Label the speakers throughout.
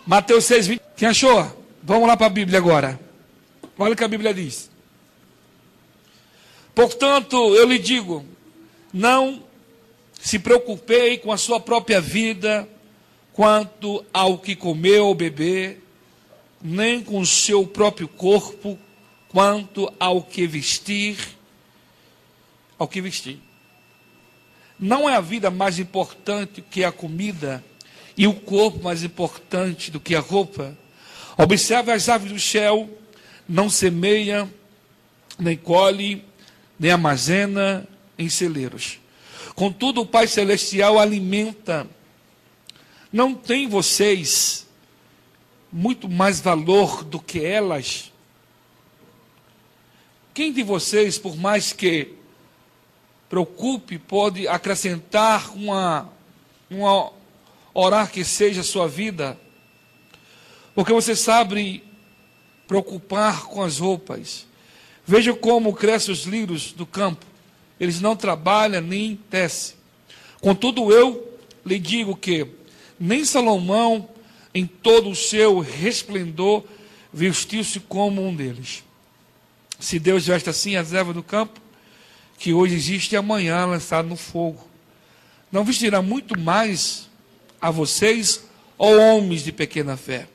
Speaker 1: Mateus 6:20. Quem achou? Vamos lá para a Bíblia agora. Olha o que a Bíblia diz. Portanto, eu lhe digo, não se preocupei com a sua própria vida, quanto ao que comer ou beber, nem com o seu próprio corpo, quanto ao que vestir. Não é a vida mais importante que a comida, e o corpo mais importante do que a roupa? Observe as aves do céu, não semeia, nem colhe, nem armazena em celeiros. Contudo, o Pai Celestial alimenta. Não tem vocês muito mais valor do que elas? Quem de vocês, por mais que preocupe, pode acrescentar uma hora que seja a sua vida? Porque você sabe preocupar com as roupas. Veja como crescem os lírios do campo. Eles não trabalham nem tecem. Contudo, eu lhe digo que nem Salomão, em todo o seu resplendor, vestiu-se como um deles. Se Deus veste assim as ervas do campo, que hoje existe e amanhã lançado no fogo, não vestirá muito mais a vocês, ó homens de pequena fé?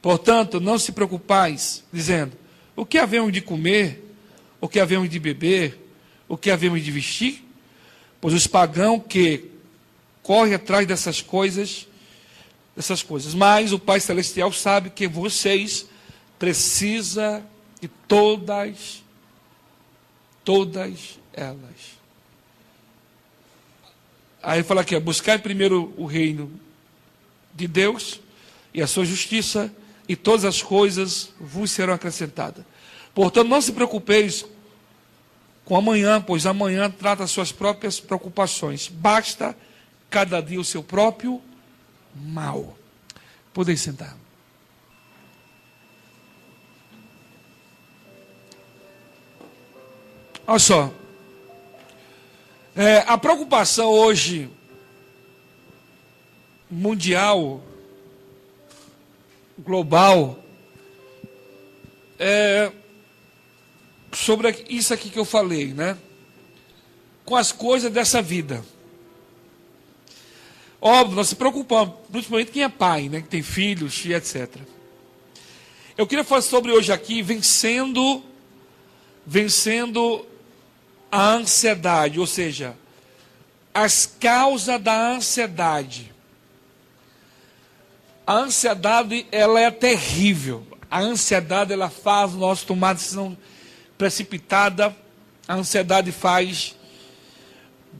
Speaker 1: Portanto, não se preocupais, dizendo, o que havemos de comer, o que havemos de beber, o que havemos de vestir? Pois os pagãos que correm atrás dessas coisas, mas o Pai Celestial sabe que vocês precisam de todas elas. Aí fala aqui, buscai primeiro o reino de Deus e a sua justiça, e todas as coisas vos serão acrescentadas. Portanto, não se preocupeis com amanhã, pois amanhã trata as suas próprias preocupações. Basta cada dia o seu próprio mal. Podem sentar. Olha só. A preocupação hoje mundial, global, sobre isso aqui que eu falei, né? Com as coisas dessa vida. Óbvio, nós se preocupamos, principalmente quem é pai, né? Que tem filhos e etc. Eu queria falar sobre hoje aqui, vencendo a ansiedade, ou seja, as causas da ansiedade. A ansiedade, ela é terrível. A ansiedade, ela faz o nosso tomar decisão precipitada. A ansiedade faz,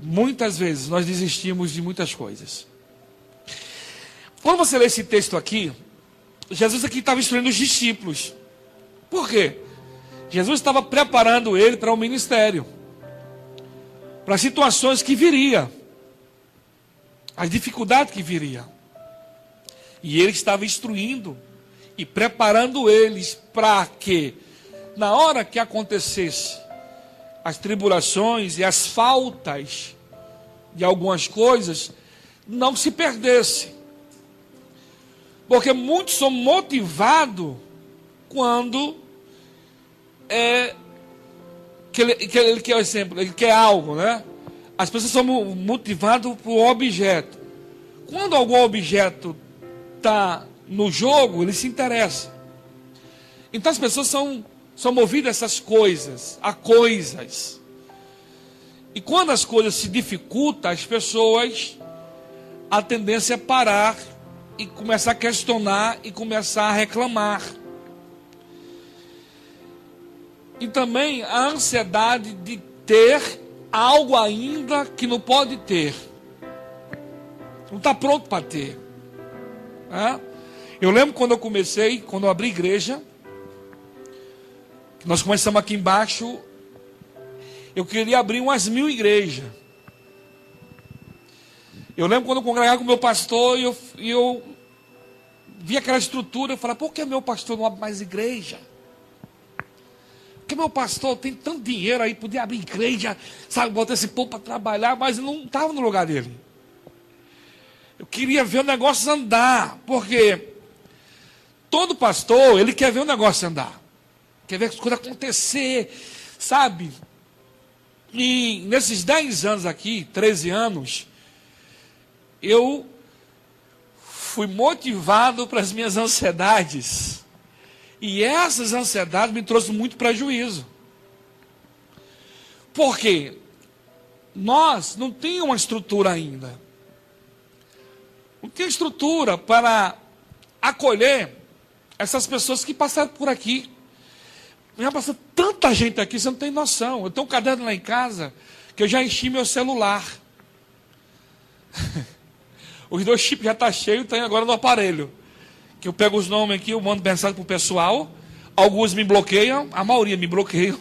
Speaker 1: muitas vezes, nós desistimos de muitas coisas. Quando você lê esse texto aqui, Jesus aqui estava instruindo os discípulos. Por quê? Jesus estava preparando ele para o ministério, para as situações que viria, as dificuldades que viria. E ele estava instruindo e preparando eles para que, na hora que acontecesse as tribulações e as faltas de algumas coisas, não se perdesse. Porque muitos são motivados quando ele quer exemplo, ele quer algo, né? As pessoas são motivadas por objeto. Quando algum objeto está no jogo, ele se interessa. Então as pessoas são movidas a essas coisas, a coisas. E quando as coisas se dificultam, as pessoas, a tendência é parar e começar a questionar e começar a reclamar. E também a ansiedade de ter algo ainda que não pode ter. Não está pronto para ter. Eu lembro quando eu abri igreja, que nós começamos aqui embaixo, eu queria abrir umas 1000 igrejas. Eu lembro quando eu congregava com o meu pastor e eu vi aquela estrutura, eu falava, por que meu pastor não abre mais igreja? Porque meu pastor tem tanto dinheiro aí, podia abrir igreja, sabe, botar esse povo para trabalhar, mas não estava no lugar dele. Eu queria ver o negócio andar, porque Todo pastor, ele quer ver o negócio andar. Quer ver as coisas acontecer, sabe? E nesses 10 anos aqui, 13 anos, eu fui motivado para as minhas ansiedades. E essas ansiedades me trouxeram muito prejuízo. Por quê? Nós não tínhamos uma estrutura ainda. Não tinha estrutura para acolher essas pessoas que passaram por aqui. Já passou tanta gente aqui, você não tem noção. Eu tenho um caderno lá em casa que eu já enchi meu celular. Os 2 chips já estão cheios, tem agora no aparelho. Que eu pego os nomes aqui, eu mando mensagem para o pessoal. Alguns me bloqueiam, a maioria me bloqueiam.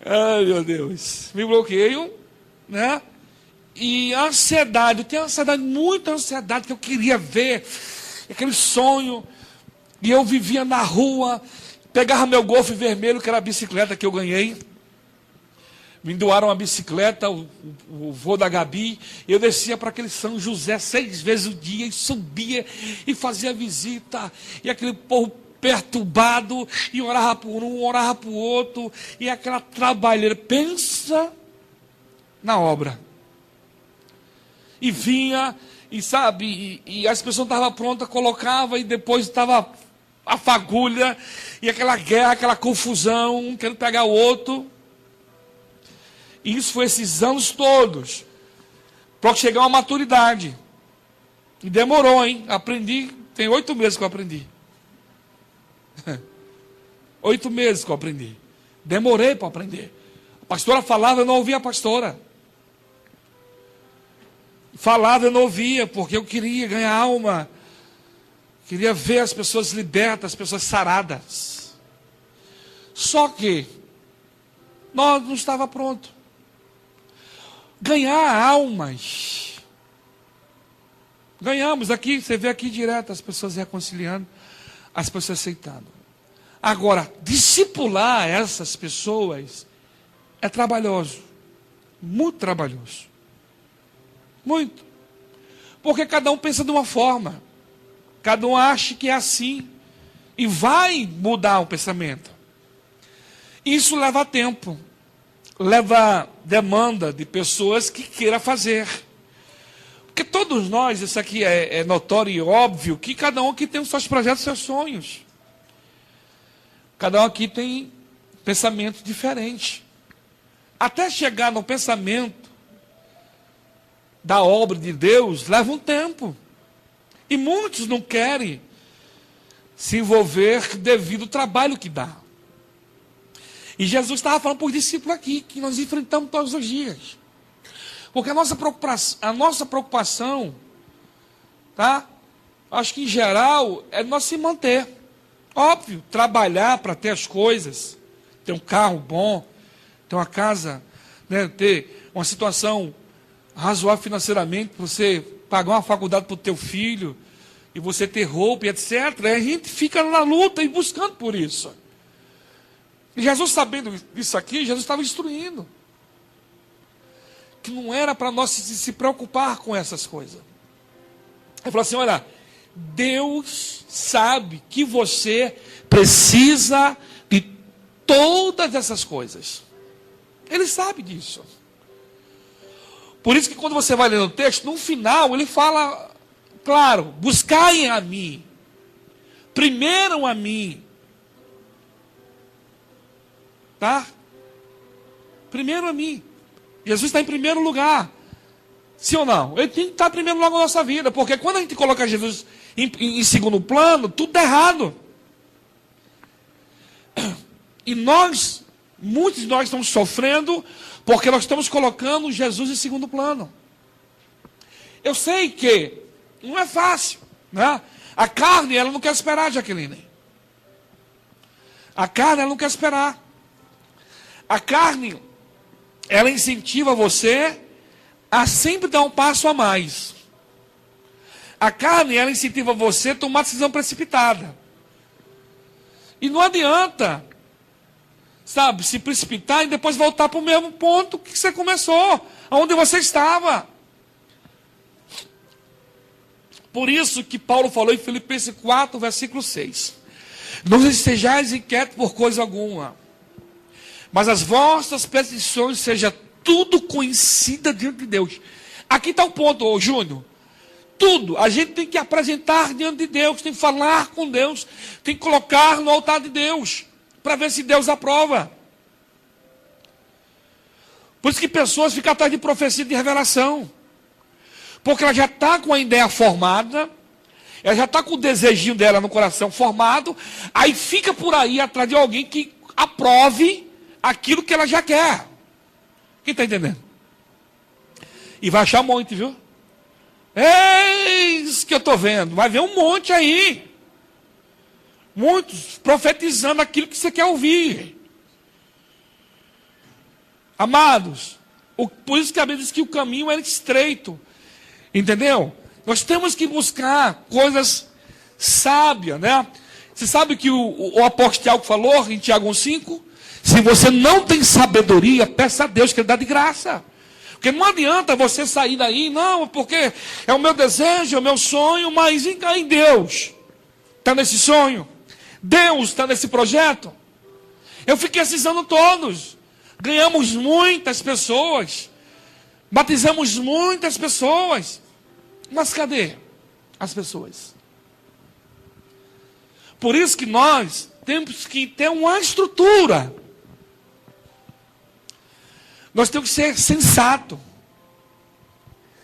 Speaker 1: Ai, meu Deus. Me bloqueiam, né? E a ansiedade, eu tenho ansiedade, muita ansiedade, que eu queria ver aquele sonho. E eu vivia na rua, pegava meu Golf vermelho, que era a bicicleta que eu ganhei. Me doaram uma bicicleta, o vô da Gabi. Eu descia para aquele São José 6 vezes o dia, e subia, e fazia visita. E aquele povo perturbado, e orava por um, orava por outro. E aquela trabalheira, pensa na obra. E vinha, e sabe, e as pessoas estavam prontas, colocava, e depois estava a fagulha, e aquela guerra, aquela confusão, um querendo pegar o outro. E isso foi esses anos todos, para chegar a uma maturidade. E demorou, hein? Aprendi, tem 8 meses que eu aprendi. 8 meses que eu aprendi. Demorei para aprender. A pastora falava, eu não ouvia a pastora. Falava, eu não ouvia, porque eu queria ganhar alma. Queria ver as pessoas libertas, as pessoas saradas. Só que nós não estava pronto. Ganhar almas. Ganhamos aqui, você vê aqui direto as pessoas reconciliando, as pessoas aceitando. Agora, discipular essas pessoas é trabalhoso. Muito trabalhoso. Muito. Porque cada um pensa de uma forma. Cada um acha que é assim. E vai mudar o pensamento. Isso leva tempo. Leva demanda de pessoas que queiram fazer. Porque todos nós, isso aqui é notório e óbvio, que cada um aqui tem os seus projetos, os seus sonhos. Cada um aqui tem pensamento diferente. Até chegar no pensamento da obra de Deus, leva um tempo. E muitos não querem se envolver devido ao trabalho que dá. E Jesus estava falando para os discípulos aqui, que nós enfrentamos todos os dias. Porque a nossa preocupação, tá? Acho que em geral, é nós se manter. Óbvio, trabalhar para ter as coisas, ter um carro bom, ter uma casa, né, ter uma situação razoável financeiramente, para você pagar uma faculdade para o teu filho, e você ter roupa, e etc. E a gente fica na luta e buscando por isso. E Jesus, sabendo disso aqui, Jesus estava instruindo. Que não era para nós se preocupar com essas coisas. Ele falou assim, olha, Deus sabe que você precisa de todas essas coisas. Ele sabe disso. Por isso que quando você vai lendo o texto, no final ele fala, claro, buscai a mim. Primeiro a mim. Tá? Primeiro a mim. Jesus está em primeiro lugar. Sim ou não? Ele tem que estar em primeiro lugar na nossa vida. Porque quando a gente coloca Jesus em segundo plano, tudo é errado. E nós, muitos de nós estamos sofrendo porque nós estamos colocando Jesus em segundo plano. Eu sei que não é fácil, né? A carne, ela não quer esperar, Jaqueline. A carne, ela não quer esperar. A carne, ela incentiva você a sempre dar um passo a mais. A carne, ela incentiva você a tomar decisão precipitada. E não adianta, sabe, se precipitar e depois voltar para o mesmo ponto que você começou, onde você estava. Por isso que Paulo falou em Filipenses 4, versículo 6. Não estejais inquietos por coisa alguma, mas as vossas petições sejam tudo conhecida diante de Deus. Aqui está o ponto, ô Júnior. Tudo, a gente tem que apresentar diante de Deus, tem que falar com Deus, tem que colocar no altar de Deus, para ver se Deus aprova. Por isso que pessoas ficam atrás de profecia de revelação, porque ela já está com a ideia formada, ela já está com o desejinho dela no coração formado, aí fica por aí atrás de alguém que aprove aquilo que ela já quer. Quem está entendendo? E vai achar um monte, viu? Eis que eu estou vendo. Vai ver um monte aí. Muitos profetizando aquilo que você quer ouvir. Amados, por isso que a Bíblia diz que o caminho é estreito. Entendeu? Nós temos que buscar coisas sábias, né? Você sabe que o apóstolo Tiago falou em Tiago 1,5? Se você não tem sabedoria, peça a Deus que Ele dá de graça. Porque não adianta você sair daí, não, porque é o meu desejo, é o meu sonho, mas em Deus está nesse sonho. Deus está nesse projeto. Eu fiquei esses anos todos. Ganhamos muitas pessoas. Batizamos muitas pessoas. Mas cadê as pessoas? Por isso que nós temos que ter uma estrutura. Nós temos que ser sensato.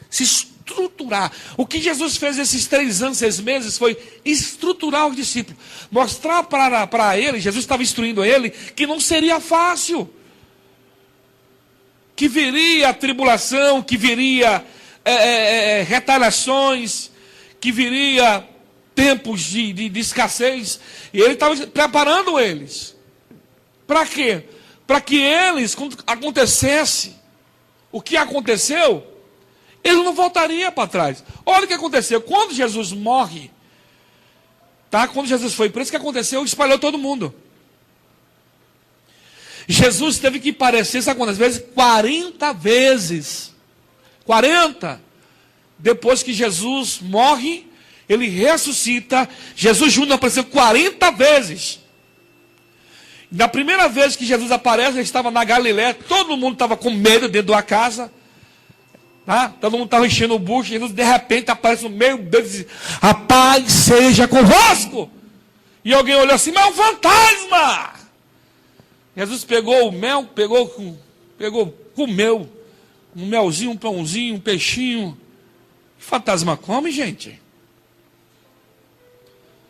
Speaker 1: Se estruturar. O que Jesus fez esses 3 anos, 6 meses, foi estruturar os discípulos. Mostrar para ele, Jesus estava instruindo ele, que não seria fácil. Que viria a tribulação, que viria retaliações, que viria tempos de escassez. E ele estava preparando eles. Para quê? Para que eles, quando acontecesse o que aconteceu, ele não voltaria para trás. Olha o que aconteceu. Quando Jesus morre, tá? Quando Jesus foi preso, o que aconteceu? Espalhou todo mundo. Jesus teve que parecer, sabe quantas vezes? 40 vezes. 40. Depois que Jesus morre, ele ressuscita. Jesus Júnior apareceu 40 vezes. Na primeira vez que Jesus aparece, ele estava na Galiléia, todo mundo estava com medo dentro da casa. Tá? Todo mundo estava enchendo o bucho. Jesus de repente aparece no meio deles e diz: a paz seja convosco. E alguém olhou assim: mas é um fantasma. Jesus pegou o mel, comeu um melzinho, um pãozinho, um peixinho. Que fantasma come, gente?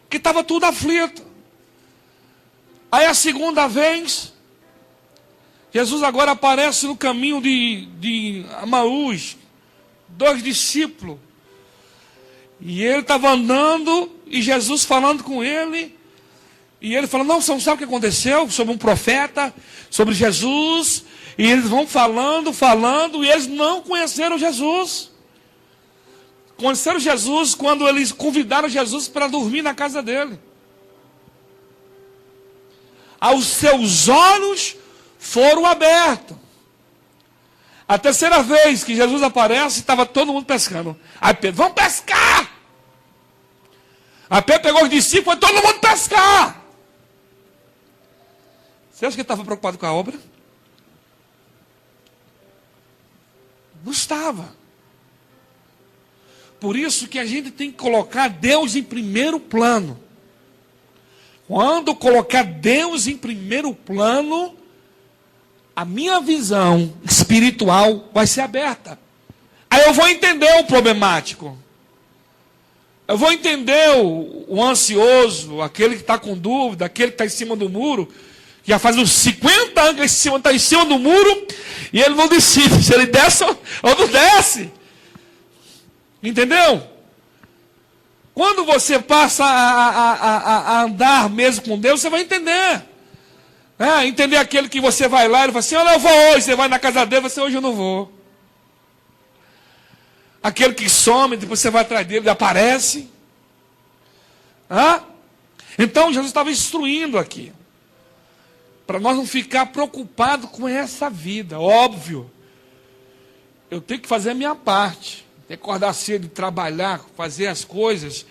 Speaker 1: Que estava tudo aflito. Aí a segunda vez, Jesus agora aparece no caminho de Amaús, 2 discípulos. E ele estava andando, e Jesus falando com ele. E ele falou: não, você não sabe o que aconteceu? Sobre um profeta, sobre Jesus. E eles vão falando, e eles não conheceram Jesus. Conheceram Jesus quando eles convidaram Jesus para dormir na casa dele. Aos seus olhos foram abertos. A terceira vez que Jesus aparece, estava todo mundo pescando. Aí Pedro: vamos pescar! Aí Pedro pegou os discípulos e foi todo mundo pescar. Você acha que ele estava preocupado com a obra? Não estava. Por isso que a gente tem que colocar Deus em primeiro plano. Quando colocar Deus em primeiro plano, a minha visão espiritual vai ser aberta. Aí eu vou entender o problemático. Eu vou entender o ansioso, aquele que está com dúvida, aquele que está em cima do muro, que já faz uns 50 anos que está em cima do muro, e ele não decide se ele desce ou não desce. Entendeu? Quando você passa a andar mesmo com Deus, você vai entender. Entender aquele que você vai lá, ele fala assim: olha, eu vou hoje. Você vai na casa dele, você: hoje eu não vou. Aquele que some, depois você vai atrás dele, ele aparece. Então Jesus estava instruindo aqui, para nós não ficar preocupados com essa vida. Óbvio, eu tenho que fazer a minha parte. de acordar cedo, de trabalhar, fazer as coisas,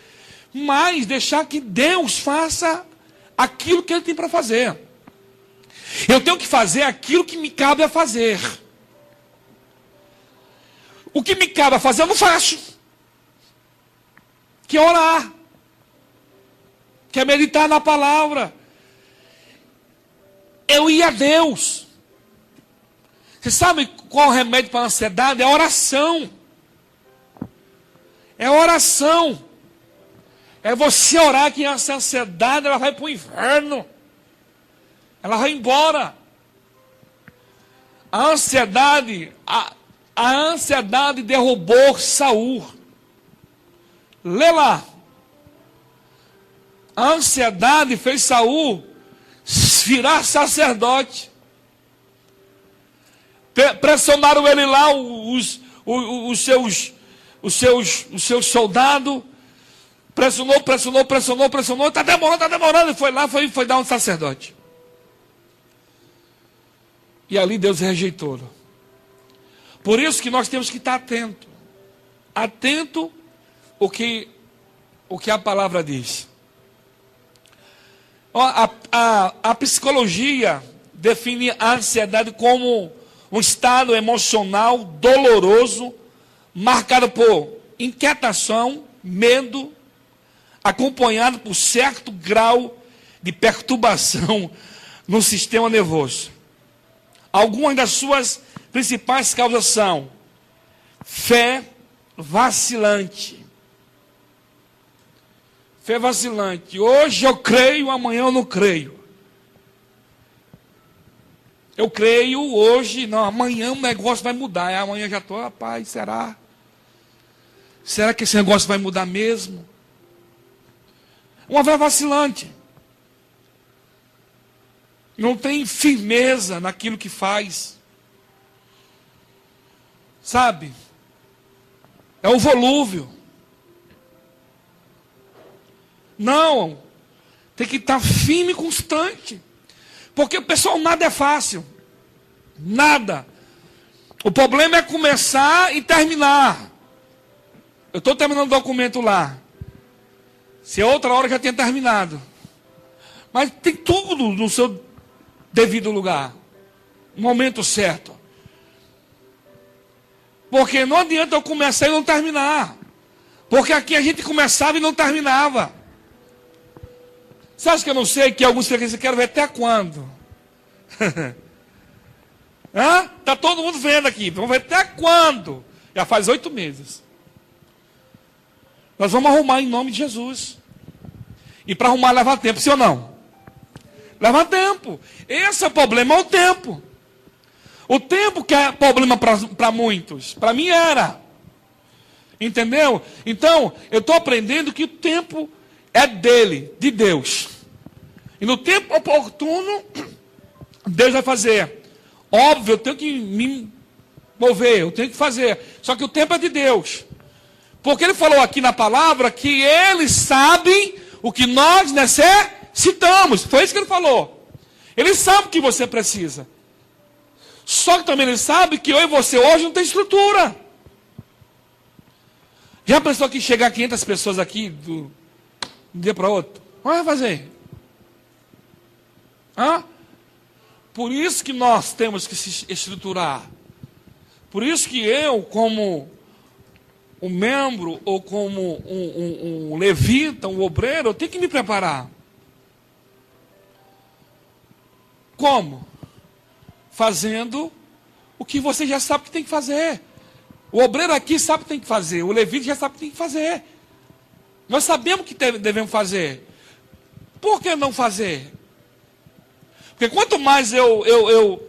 Speaker 1: mas deixar que Deus faça aquilo que Ele tem para fazer. Eu tenho que fazer aquilo que me cabe a fazer. O que me cabe a fazer eu não faço. Que é orar. Que é meditar na palavra. Eu ia a Deus. Você sabe qual é o remédio para a ansiedade? É a oração. É a oração. É você orar que essa ansiedade ela vai para o inferno. Ela vai embora. A ansiedade derrubou Saul. Lê lá. A ansiedade fez Saul virar sacerdote. Pressionaram ele lá, os seus soldados. Pressionou. Está demorando. E foi lá, foi dar um sacerdote. E ali Deus rejeitou. Por isso que nós temos que estar atento. Atento o que a palavra diz. A psicologia define a ansiedade como um estado emocional doloroso, marcado por inquietação, medo, acompanhado por certo grau de perturbação no sistema nervoso. Algumas das suas principais causas são fé vacilante. Fé vacilante. Hoje eu creio, amanhã eu não creio. Eu creio hoje, não, amanhã o negócio vai mudar. Amanhã já estou, rapaz, será? Será que esse negócio vai mudar mesmo? Uma fé vacilante. Não tem firmeza naquilo que faz. Sabe? É o volúvel. Não. Tem que estar firme e constante. Porque, pessoal, nada é fácil. Nada. O problema é começar e terminar. Eu estou terminando o documento lá. Se é outra hora já tinha terminado. Mas tem tudo no seu devido lugar. No momento certo. Porque não adianta eu começar e não terminar. Porque aqui a gente começava e não terminava. Você acha que eu não sei que alguns fregueses querem ver até quando? Está todo mundo vendo aqui. Vamos ver até quando? Já faz 8 meses. Nós vamos arrumar em nome de Jesus. E para arrumar leva tempo, sim ou não? Leva tempo. Esse é o problema, é o tempo. O tempo que é problema para muitos. Para mim era. Entendeu? Então, eu estou aprendendo que o tempo é dele, de Deus. E no tempo oportuno, Deus vai fazer. Óbvio, eu tenho que me mover, eu tenho que fazer. Só que o tempo é de Deus. Porque ele falou aqui na palavra que ele sabe o que nós necessitamos. Foi isso que ele falou. Ele sabe o que você precisa. Só que também ele sabe que eu e você hoje não tem estrutura. Já pensou que chegar 500 pessoas aqui de um dia para outro? Como vai fazer? Por isso que nós temos que se estruturar. Por isso que eu, como um membro, ou como um levita, um obreiro, eu tenho que me preparar. Como? Fazendo o que você já sabe que tem que fazer. O obreiro aqui sabe o que tem que fazer. O levita já sabe o que tem que fazer. Nós sabemos o que devemos fazer. Por que não fazer? Porque quanto mais eu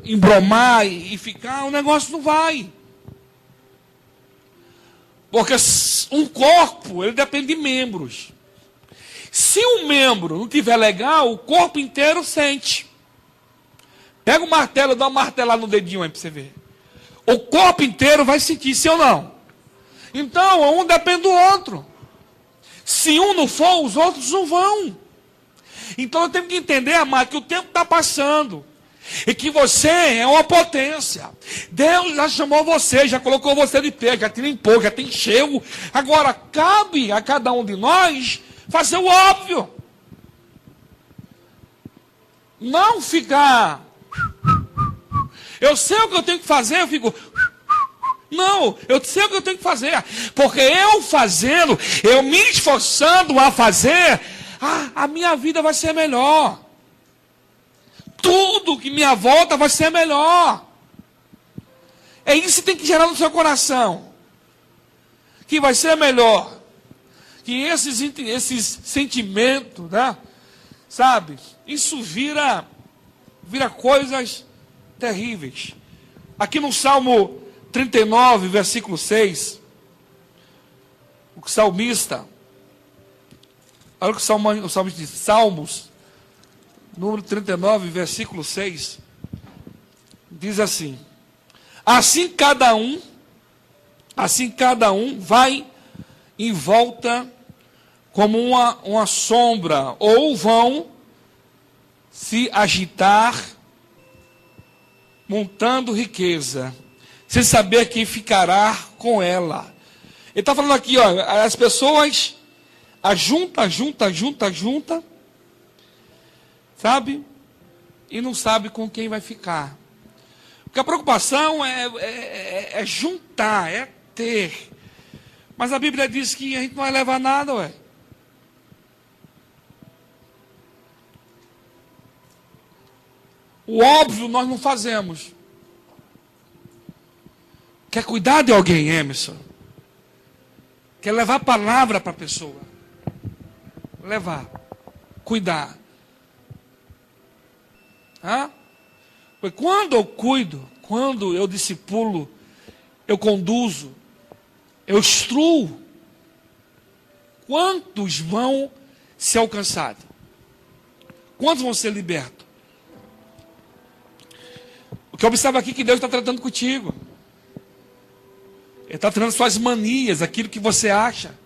Speaker 1: embromar e ficar, o negócio não vai. Porque um corpo, ele depende de membros. Se um membro não estiver legal, o corpo inteiro sente. Pega o martelo, dá uma martelada no dedinho aí para você ver. O corpo inteiro vai sentir, sim ou não? Então, um depende do outro. Se um não for, os outros não vão. Então, eu tenho que entender, amado, que o tempo está passando. E que você é uma potência. Deus já chamou você, já colocou você de pé, já te limpou, já te encheu. Agora, cabe a cada um de nós fazer o óbvio. Não ficar... Eu sei o que eu tenho que fazer, eu fico... Não, eu sei o que eu tenho que fazer. Porque eu fazendo, eu me esforçando a fazer, a minha vida vai ser melhor. Tudo que minha volta vai ser melhor. É isso que tem que gerar no seu coração. Que vai ser melhor. Que esses sentimentos, né? Sabe? Isso vira coisas terríveis. Aqui no Salmo 39, versículo 6, o salmista, olha o que o salmista diz, Salmos, número 39, versículo 6, diz assim: assim cada um vai em volta como uma sombra, ou vão se agitar montando riqueza, sem saber quem ficará com ela. Ele está falando aqui, ó, as pessoas junta, sabe? E não sabe com quem vai ficar. Porque a preocupação é juntar, é ter. Mas a Bíblia diz que a gente não vai levar nada, ué. O óbvio nós não fazemos. Quer cuidar de alguém, Emerson? Quer levar a palavra para a pessoa? Levar. Cuidar. Porque quando eu cuido, quando eu discipulo, eu conduzo, eu instruo, quantos vão ser alcançados? Quantos vão ser libertos? O que eu observo aqui é que Deus está tratando contigo. Ele está tratando suas manias, aquilo que você acha.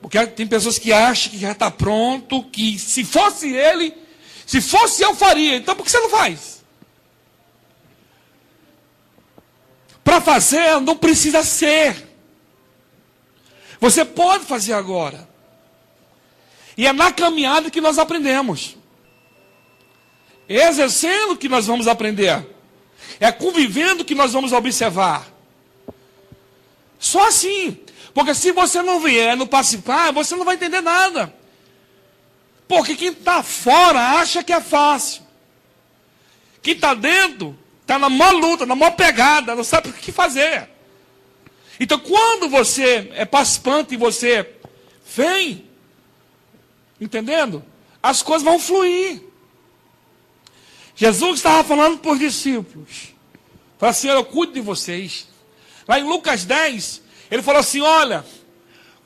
Speaker 1: Porque tem pessoas que acham que já está pronto, que se fosse ele, se fosse eu faria. Então por que você não faz? Para fazer não precisa ser. Você pode fazer agora. E é na caminhada que nós aprendemos. É exercendo que nós vamos aprender. É convivendo que nós vamos observar. Só assim. Porque se você não vier, não participar, você não vai entender nada. Porque quem está fora acha que é fácil. Quem está dentro, está na maior luta, na maior pegada, não sabe o que fazer. Então quando você é participante e você vem, entendendo? As coisas vão fluir. Jesus estava falando para os discípulos. Falou assim, eu cuido de vocês. Lá em Lucas 10, ele falou assim, olha,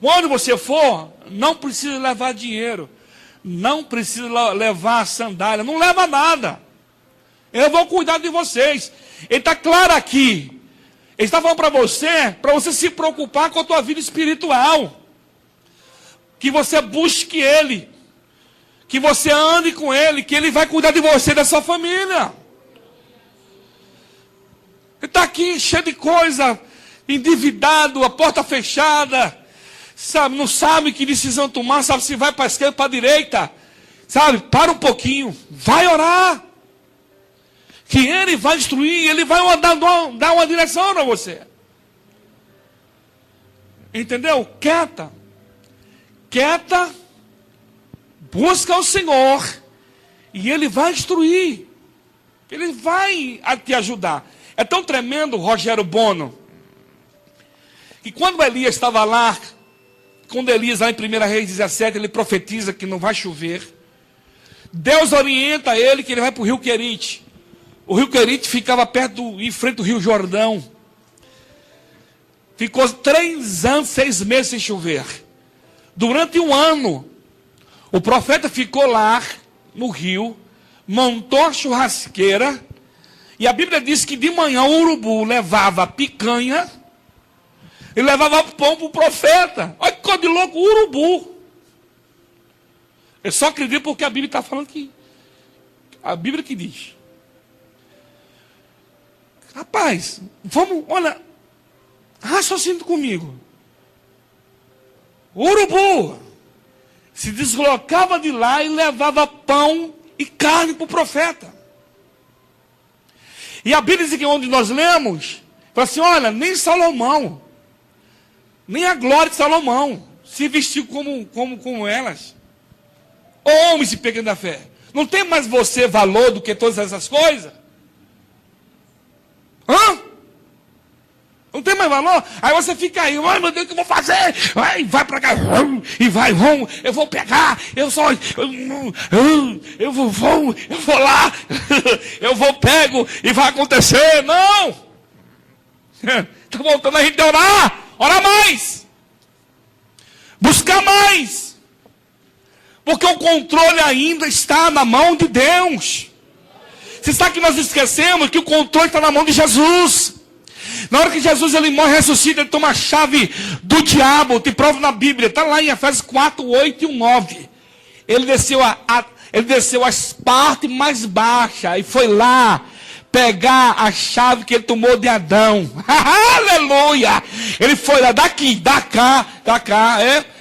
Speaker 1: quando você for, não precisa levar dinheiro. Não precisa levar sandália. Não leva nada. Eu vou cuidar de vocês. Ele está claro aqui. Ele está falando para você se preocupar com a tua vida espiritual. Que você busque Ele. Que você ande com Ele, que Ele vai cuidar de você e da sua família. Ele está aqui cheio de coisa, endividado, a porta fechada, sabe, não sabe que decisão tomar, sabe se vai para a esquerda ou para a direita, sabe, para um pouquinho, vai orar, que Ele vai instruir, Ele vai dar uma direção para você. Entendeu? Quieta, busca o Senhor, e Ele vai instruir, Ele vai te ajudar. É tão tremendo, Rogério Bono, que quando Elias estava lá, quando Elias lá em 1 Reis 17, ele profetiza que não vai chover, Deus orienta ele que ele vai para o rio Querite. O rio Querite ficava em frente do rio Jordão. Ficou 3 anos, 6 meses sem chover. Durante 1 ano, o profeta ficou lá no rio, montou a churrasqueira, e a Bíblia diz que de manhã o urubu levava picanha e levava pão para o profeta. Olha que coisa de louco, urubu. Eu só acredito porque a Bíblia está falando que... A Bíblia que diz. Rapaz, olha, raciocina comigo. O urubu se deslocava de lá e levava pão e carne para o profeta. E a Bíblia diz que onde nós lemos, fala assim, olha, nem Salomão, nem a glória de Salomão se vestiu como elas. Ô homens de pequena fé, não tem mais você valor do que todas essas coisas? Hã? Não tem mais valor? Aí você fica aí, ai meu Deus, o que eu vou fazer? Vai pra cá, e vai, eu vou pegar, eu vou lá, eu vou pego e vai acontecer. Não! Está voltando a gente a orar mais, buscar mais, porque o controle ainda está na mão de Deus. Você sabe que nós esquecemos que o controle está na mão de Jesus. Na hora que Jesus ele morre e ressuscita, ele toma a chave do diabo. Te provo na Bíblia, está lá em Efésios 4, 8 e 9. Ele desceu as partes mais baixas e foi lá pegar a chave que ele tomou de Adão. Aleluia! Ele foi lá daqui, da cá,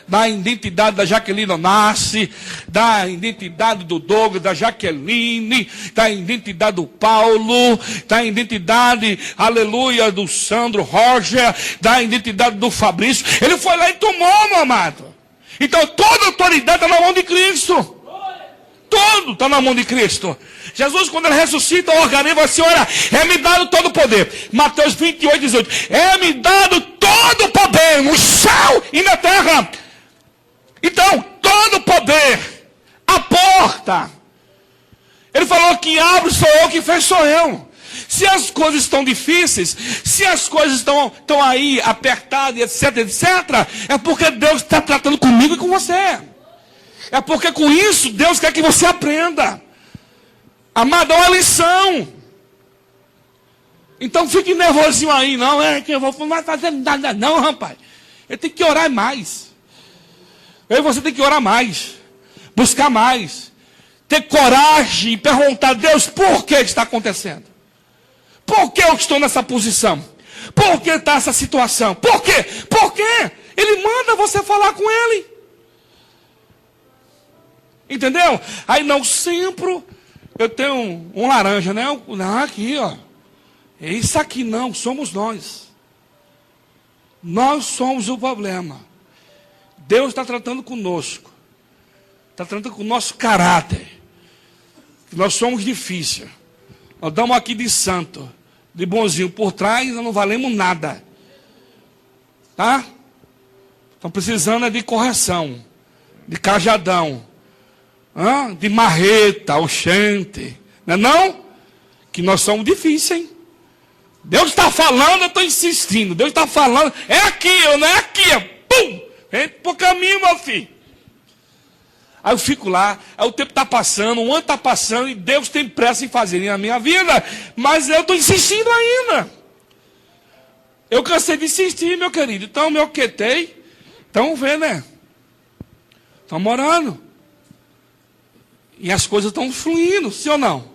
Speaker 1: da identidade da Jaqueline Onassi, da identidade do Douglas, da Jaqueline, da identidade do Paulo, da identidade, aleluia, do Sandro Roger, da identidade do Fabrício. Ele foi lá e tomou, meu amado. Então toda a autoridade está na mão de Cristo. Tudo está na mão de Cristo. Jesus, quando ele ressuscita, organiza assim, olha, é-me dado todo o poder. Mateus 28, 18. É-me dado todo o poder no céu e na terra. Então, todo o poder, a porta. Ele falou que abre sou eu, que fecha sou eu. Se as coisas estão difíceis, se as coisas estão aí apertadas, etc, é porque Deus está tratando comigo e com você. É porque com isso, Deus quer que você aprenda. Amado, é uma lição. Então, fique nervosinho aí, não é que eu não vai fazer nada não, rapaz. Ele tem que orar mais. Eu e você tem que orar mais, buscar mais, ter coragem e perguntar a Deus por que está acontecendo. Por que eu estou nessa posição? Por que está essa situação? Por quê? Por quê? Ele manda você falar com ele. Entendeu? Aí não sempre eu tenho um laranja, né? Não, aqui, ó. É isso aqui não, somos nós. Nós somos o problema. Deus está tratando conosco. Está tratando com o nosso caráter. Nós somos difíceis. Nós damos aqui de santo, de bonzinho. Por trás nós não valemos nada. Tá? Estão precisando de correção. De cajadão. De marreta, oxente. Não é não? Que nós somos difíceis, hein? Deus está falando, eu estou insistindo. Deus está falando. É aqui, não é aqui. Pum! Vem pro caminho, meu filho. Aí eu fico lá, aí o tempo está passando, o ano está passando, e Deus tem pressa em fazer na minha vida, mas eu estou insistindo ainda. Eu cansei de insistir, meu querido. Então, me oquetei. Então, vê, né? Estamos orando. E as coisas estão fluindo, sim ou não?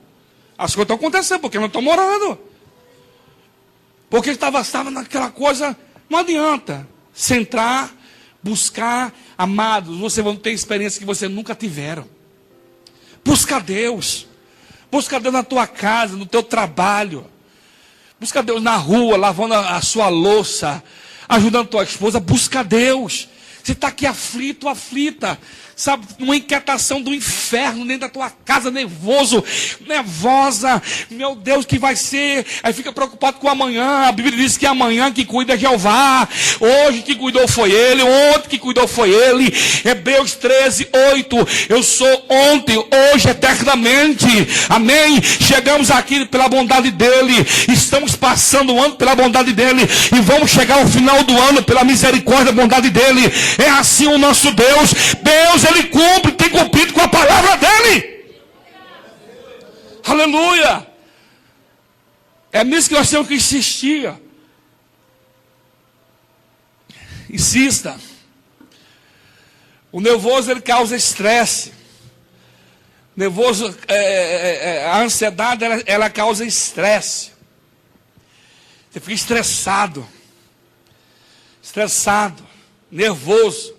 Speaker 1: As coisas estão acontecendo, porque não estamos orando. Porque estava naquela coisa, não adianta. Centrar, buscar, amados, você vai ter experiência que você nunca tiveram. Busca Deus. Busca Deus na tua casa, no teu trabalho. Busca Deus na rua, lavando a sua louça, ajudando a tua esposa. Busca Deus. Você está aqui aflito, aflita. Sabe, uma inquietação do inferno dentro da tua casa, nervoso, nervosa. Meu Deus, que vai ser? Aí fica preocupado com amanhã. A Bíblia diz que amanhã que cuida é Jeová. Hoje que cuidou foi Ele. Ontem que cuidou foi Ele. Hebreus 13, 8. Eu sou ontem, hoje, eternamente. Amém? Chegamos aqui pela bondade dEle. Estamos passando o ano pela bondade dEle. E vamos chegar ao final do ano pela misericórdia e bondade dEle. É assim o nosso Deus. Deus, Ele cumpre, tem cumprido com a palavra dEle. Aleluia. É nisso que nós temos que insistir. Insista. O nervoso, ele causa estresse. Nervoso, a ansiedade, ela causa estresse. Você fica estressado, nervoso.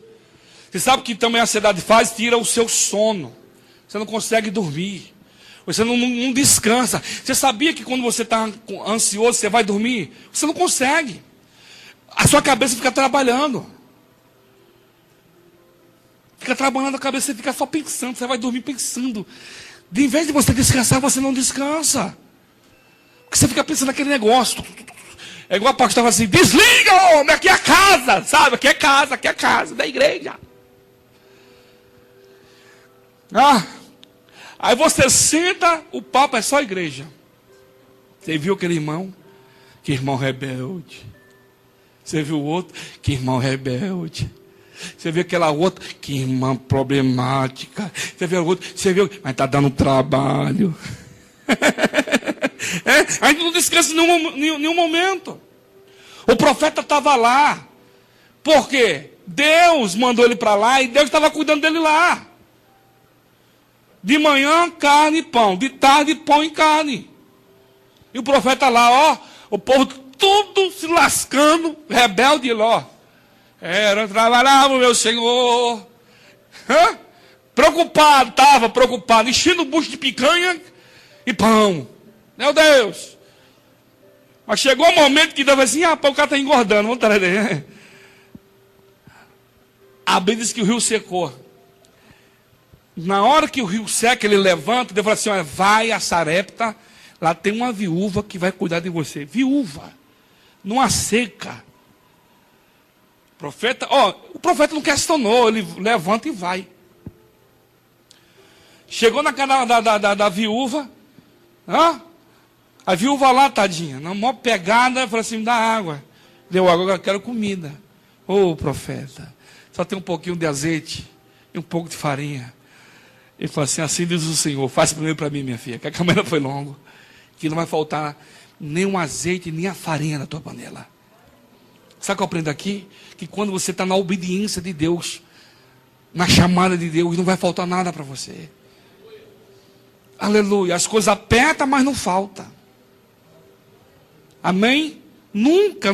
Speaker 1: Você sabe o que também a ansiedade faz? Tira o seu sono. Você não consegue dormir. Você não descansa. Você sabia que quando você está ansioso, você vai dormir? Você não consegue. A sua cabeça fica trabalhando. Fica trabalhando a cabeça, você fica só pensando. Você vai dormir pensando. De vez de você descansar, você não descansa. Porque você fica pensando naquele negócio. É igual a pastor estava assim, desliga, homem, aqui é a casa, sabe? Aqui é a casa da igreja. Aí você senta, o papo é só a igreja. Você viu aquele irmão? Que irmão rebelde. Você viu o outro? Que irmão rebelde. Você viu aquela outra? Que irmã problemática. Você viu o outro? Você viu? Mas está dando trabalho. A gente não descansa em nenhum momento. O profeta estava lá. Por quê? Deus mandou ele para lá e Deus estava cuidando dele lá. De manhã, carne e pão. De tarde, pão e carne. E o profeta lá, ó, o povo tudo se lascando, rebelde lá. Era trabalhava, meu Senhor. Estava preocupado, enchendo o bucho de picanha e pão. Meu Deus. Mas chegou um momento que dava assim, rapaz, o cara está engordando, vamos trazer. A Bíblia diz que o rio secou. Na hora que o rio seca, ele levanta, Deus fala assim, olha, vai a Sarepta, lá tem uma viúva que vai cuidar de você. Viúva, numa seca. Profeta, o profeta não questionou, ele levanta e vai. Chegou na casa da viúva, a viúva lá, tadinha, na maior pegada, falou assim, me dá água. Deu água, agora eu quero comida. Ô profeta, só tem um pouquinho de azeite e um pouco de farinha. Ele falou assim diz o Senhor, faz primeiro para mim, minha filha, que a caminhada foi longa, que não vai faltar nem o azeite, nem a farinha na tua panela. Sabe o que eu aprendo aqui? Que quando você está na obediência de Deus, na chamada de Deus, não vai faltar nada para você. Aleluia. As coisas apertam, mas não falta. Amém? Nunca,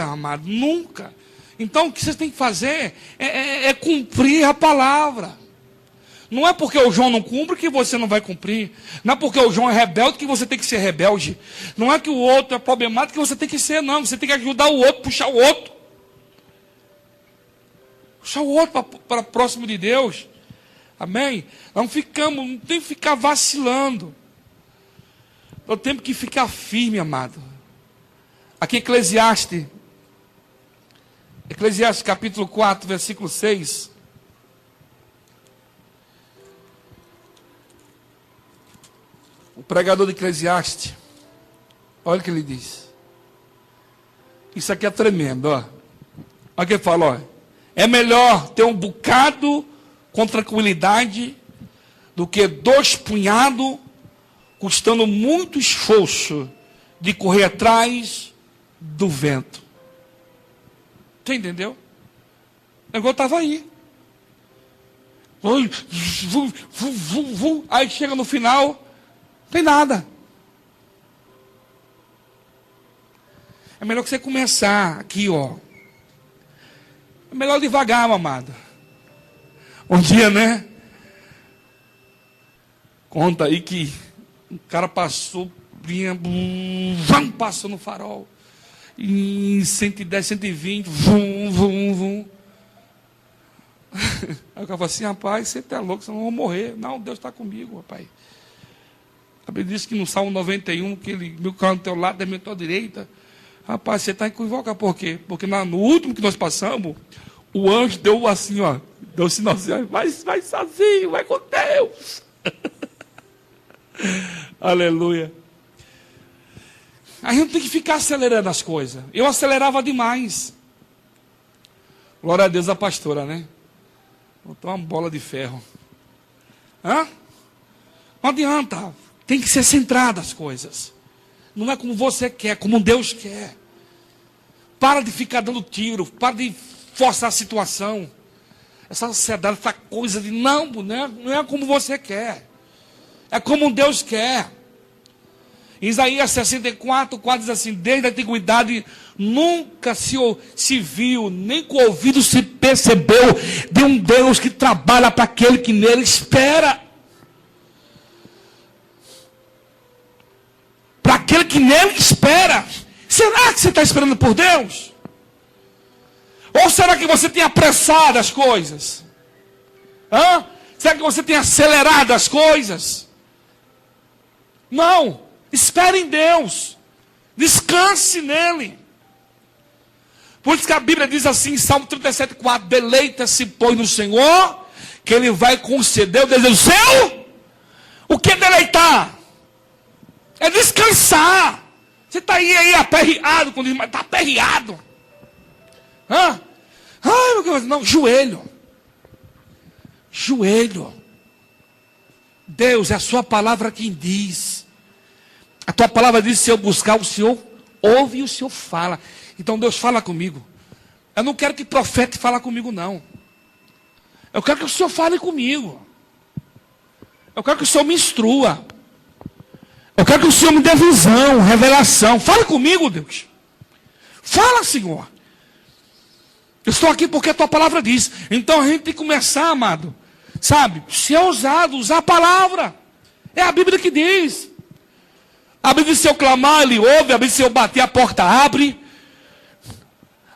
Speaker 1: amado, nunca. Então o que você tem que fazer é cumprir a palavra. Não é porque o João não cumpre que você não vai cumprir. Não é porque o João é rebelde que você tem que ser rebelde. Não é que o outro é problemático que você tem que ser, não. Você tem que ajudar o outro, puxar o outro. Puxar o outro para próximo de Deus. Amém? Não tem que ficar vacilando. Nós temos que ficar firme, amado. Aqui Eclesiastes capítulo 4, versículo 6. O pregador de Eclesiastes, olha o que ele diz. Isso aqui é tremendo, ó. Olha o que ele fala, ó. É melhor ter um bocado com tranquilidade do que 2 punhados custando muito esforço de correr atrás do vento. Você entendeu? O negócio estava aí. Aí chega no final, não tem nada. É melhor que você começar aqui, ó. É melhor devagar, amado. Um dia, né? Conta aí que o cara passou, passou no farol. Em 110, 120, Aí o cara fala assim, rapaz, você tá louco, senão eu vou morrer. Não, Deus está comigo, rapaz. A Bíblia diz que no Salmo 91, que ele meu carro do teu lado, da minha tua direita. Rapaz, você está equivocado, por quê? Porque no último que nós passamos, o anjo deu assim, ó, deu um sinalzinho, vai sozinho, vai com Deus. Aleluia. A gente tem que ficar acelerando as coisas. Eu acelerava demais. Glória a Deus, a pastora, né? Botou uma bola de ferro. Não adianta. Tem que ser centrado as coisas. Não é como você quer, como Deus quer. Para de ficar dando tiro. Para de forçar a situação. Essa ansiedade, essa coisa de não é como você quer. É como Deus quer. Em Isaías 64, 4 diz assim: desde a antiguidade nunca se viu, nem com o ouvido se percebeu de um Deus que trabalha para aquele que nele espera. Para aquele que nele espera. Será que você está esperando por Deus? Ou será que você tem apressado as coisas? Será que você tem acelerado as coisas? Não. Espere em Deus. Descanse nele. Por isso que a Bíblia diz assim em Salmo 37,4: deleita-se, pois, no Senhor, que Ele vai conceder o desejo seu. O que é deleitar? É descansar. Você está aí aperreado, quando diz, mas está aperreado. Ai, meu Deus, não, joelho. Joelho. Deus, é a sua palavra quem diz. A tua palavra diz: se eu buscar, o Senhor ouve e o Senhor fala. Então Deus fala comigo. Eu não quero que profeta fale comigo, não. Eu quero que o Senhor fale comigo. Eu quero que o Senhor me instrua. Eu quero que o Senhor me dê visão, revelação. Fala comigo, Deus. Fala, Senhor. Eu estou aqui porque a tua palavra diz. Então a gente tem que começar, amado, sabe, ser ousado, usar a palavra. É a Bíblia que diz. A Bíblia diz: se eu clamar, Ele ouve. A Bíblia diz: se eu bater, a porta abre.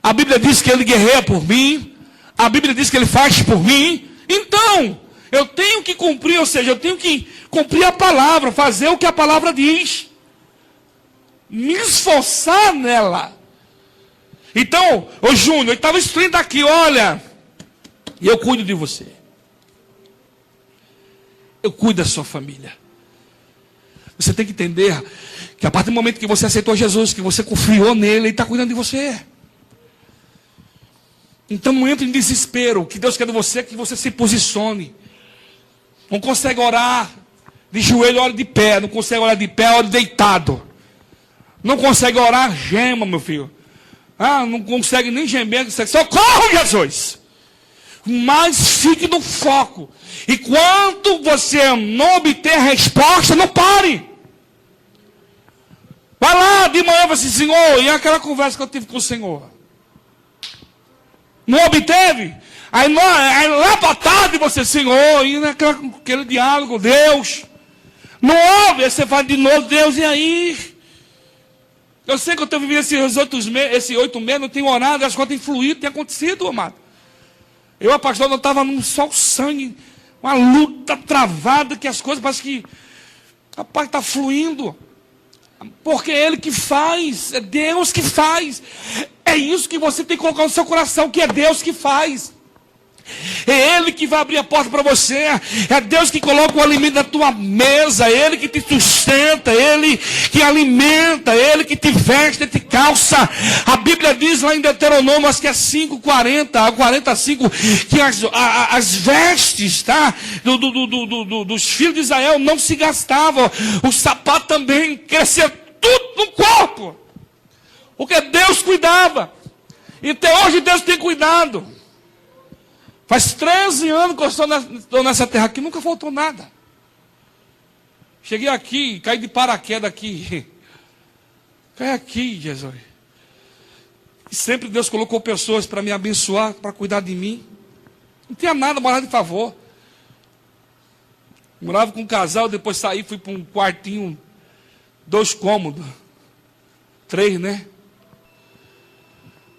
Speaker 1: A Bíblia diz que Ele guerreia por mim. A Bíblia diz que Ele faz por mim. Então, eu tenho que cumprir, ou seja, eu tenho que cumprir a palavra, fazer o que a palavra diz. Me esforçar nela. Então, ô Júnior, eu estava instruindo aqui, olha, e eu cuido de você. Eu cuido da sua família. Você tem que entender que a partir do momento que você aceitou Jesus, que você confiou nele, Ele está cuidando de você. Então não entre em desespero. O que Deus quer de você é que você se posicione. Não consegue orar de joelho, ora de pé. Não consegue orar de pé, ora deitado. Não consegue orar, gema, meu filho. Não consegue nem gemer. Socorro, Jesus! Mas fique no foco. E quando você não obter a resposta, não pare. Vai lá de manhã e fala assim: Senhor, e aquela conversa que eu tive com o Senhor? Não obteve? Aí lá para tarde você: Senhor, e naquele diálogo, Deus. Não ouve, aí você fala de novo: Deus, e aí? Eu sei que eu estou vivendo esses 8 meses, não tenho orado, as coisas têm fluído, tem acontecido, amado. Eu, a pastor, não estava só o sangue, uma luta travada, que as coisas parecem que, rapaz, está fluindo. Porque é Ele que faz, é Deus que faz. É isso que você tem que colocar no seu coração, que é Deus que faz. É Ele que vai abrir a porta para você. É Deus que coloca o alimento na tua mesa. É Ele que te sustenta. É Ele que alimenta. É Ele que te veste, te calça. A Bíblia diz lá em Deuteronômio, acho que é 5:40, 45, que as vestes, tá, dos filhos de Israel não se gastavam. O sapato também crescia tudo no corpo. Porque Deus cuidava. E até hoje Deus tem cuidado. Faz 13 anos que eu estou nessa terra aqui, nunca faltou nada. Cheguei aqui, caí de paraquedas aqui. Caí aqui, Jesus. E sempre Deus colocou pessoas para me abençoar, para cuidar de mim. Não tinha nada, morava de favor. Morava com um casal, depois saí, fui para um quartinho, 2 cômodos. 3, né?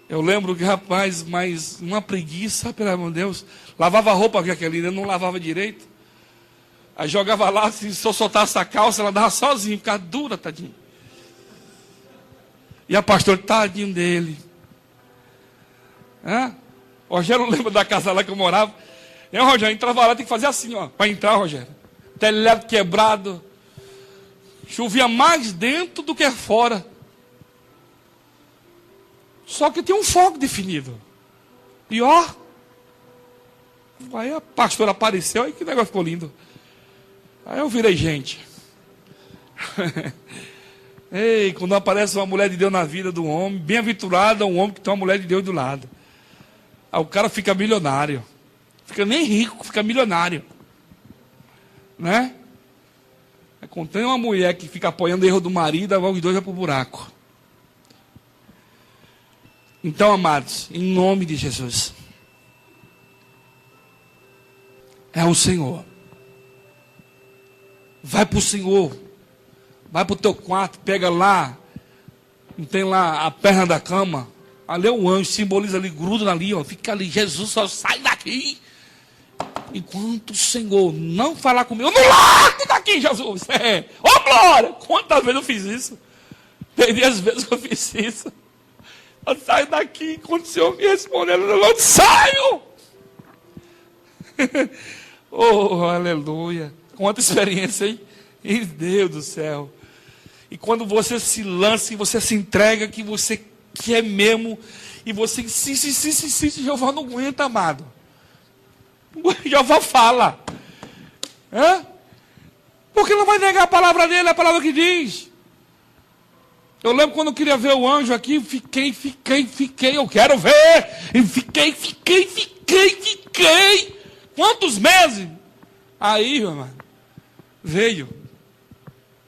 Speaker 1: Eu lembro que, rapaz, mas uma preguiça, pelo amor de Deus. Lavava a roupa com aquele, eu não lavava direito. Aí jogava lá, se eu soltasse a calça, ela dava sozinha, ficava dura, tadinho. E a pastora, tadinho dele. O Rogério lembra da casa lá que eu morava. E o Rogério entrava lá, tem que fazer assim, ó, para entrar, Rogério. Telhado quebrado. Chovia mais dentro do que fora. Só que tinha um fogo definido. E ó, aí a pastora apareceu, aí que negócio ficou lindo. Aí eu virei gente. Ei, quando aparece uma mulher de Deus na vida do homem, bem-aventurado é um homem que tem uma mulher de Deus do lado. Aí o cara fica milionário. Fica nem rico, fica milionário. Né? Quando tem uma mulher que fica apoiando o erro do marido, os dois vão para o buraco. Então, amados, em nome de Jesus, é o Senhor. Vai para o Senhor. Vai para o teu quarto, pega lá, não tem lá a perna da cama, ali é o anjo, simboliza ali, gruda ali, ó, fica ali, Jesus só sai daqui. Enquanto o Senhor não falar comigo, eu não largo daqui, Jesus. Ô glória! Quantas vezes eu fiz isso? Perdi as vezes que eu fiz isso. Eu saio daqui, quando o Senhor me responder, eu não saio. Oh, aleluia. Quanta experiência, hein? Meu Deus do céu. E quando você se lança e você se entrega, que você quer mesmo, e você insiste, Jeová não aguenta, amado. Jeová fala. Porque não vai negar a palavra dele, a palavra que diz. Eu lembro quando eu queria ver o anjo aqui, fiquei, eu quero ver. E fiquei. Quantos meses? Aí, meu irmão, veio.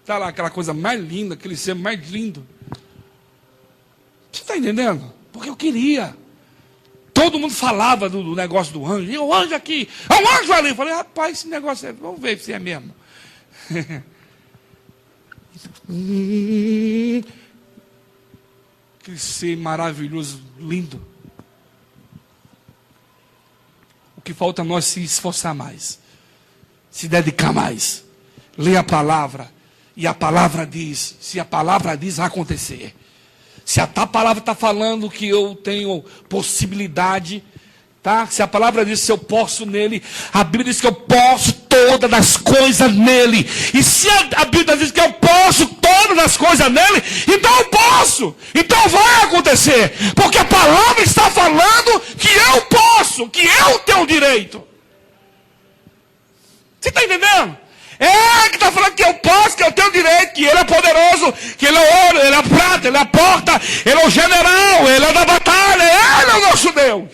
Speaker 1: Está lá aquela coisa mais linda, aquele ser mais lindo. Você está entendendo? Porque eu queria. Todo mundo falava do negócio do anjo. E o anjo aqui, é um anjo ali. Eu falei, rapaz, esse negócio é, vamos ver se é mesmo. Aquele ser maravilhoso, lindo. O que falta é nós se esforçar mais. Se dedicar mais. Ler a palavra. E a palavra diz. Se a palavra diz, vai acontecer. Se a palavra está falando que eu tenho possibilidade, tá? Se a palavra diz que eu posso nele, a Bíblia diz que eu posso todas as coisas nele. E se a Bíblia diz que eu posso todas as coisas nele, então eu posso. Então vai acontecer. Porque a palavra está falando que eu posso, que eu tenho direito. Você está entendendo? É que está falando que eu posso, que eu tenho direito, que ele é poderoso, que ele é ouro, ele é prata, ele é a porta, ele é o general, ele é da batalha, ele é o nosso Deus.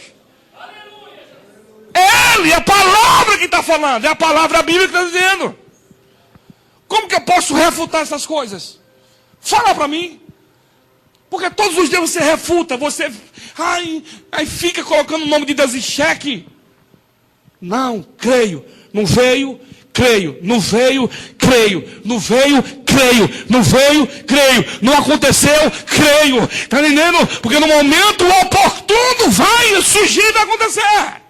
Speaker 1: Ele, é a palavra que está falando, é a palavra bíblica que está dizendo. Como que eu posso refutar essas coisas? Fala para mim. Porque todos os dias você refuta, você aí fica colocando o nome de Deus em xeque. Não, creio, não veio. Creio, não veio, creio, não veio, creio, não veio, creio, não aconteceu, creio, está entendendo? Porque no momento oportuno vai surgir e vai acontecer.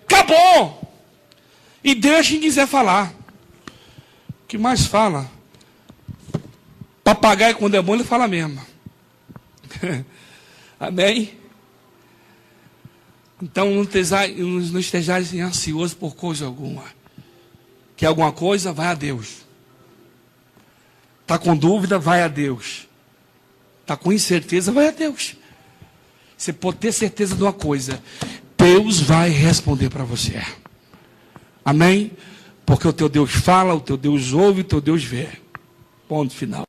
Speaker 1: Acabou. E deixem quiser falar. O que mais fala? Papagaio quando é bom ele fala mesmo. Amém? Então não estejais ansiosos por coisa alguma. Quer alguma coisa? Vai a Deus. Está com dúvida? Vai a Deus. Está com incerteza? Vai a Deus. Você pode ter certeza de uma coisa. Deus vai responder para você. Amém? Porque o teu Deus fala, o teu Deus ouve, o teu Deus vê. Ponto final.